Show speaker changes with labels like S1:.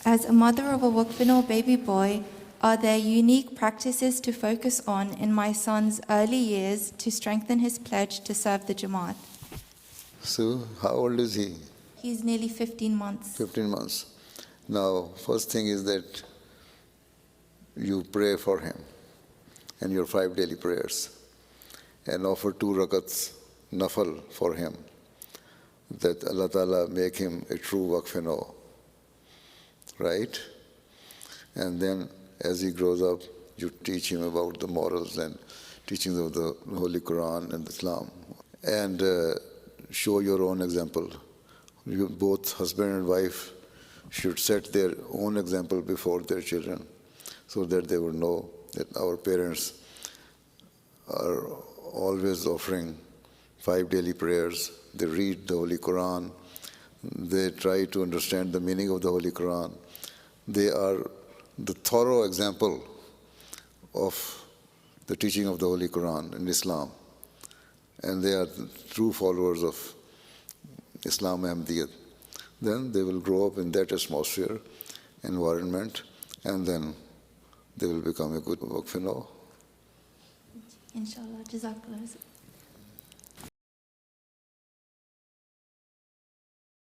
S1: As a mother of a Wakfino baby boy, are there unique practices to focus on in my son's early years to strengthen his pledge to serve the Jamaat?
S2: So, how old is he?
S1: He's nearly 15 months.
S2: 15 months. Now, first thing is that you pray for him and your 5 daily prayers and offer 2 rakats nafal for him, that Allah Ta'ala make him a true Waqfino, right? And then as he grows up, you teach him about the morals and teachings of the Holy Quran and Islam, and show your own example. You, both husband and wife, should set their own example before their children, so that they would know that our parents are always offering 5 daily prayers. They read the Holy Quran. They try to understand the meaning of the Holy Quran. They are the thorough example of the teaching of the Holy Quran in Islam. And they are the true followers of Islam Ahmediyya. Then they will grow up in that atmosphere, environment, and then they will become a good Waqfino.
S1: Inshallah. Jazakallah.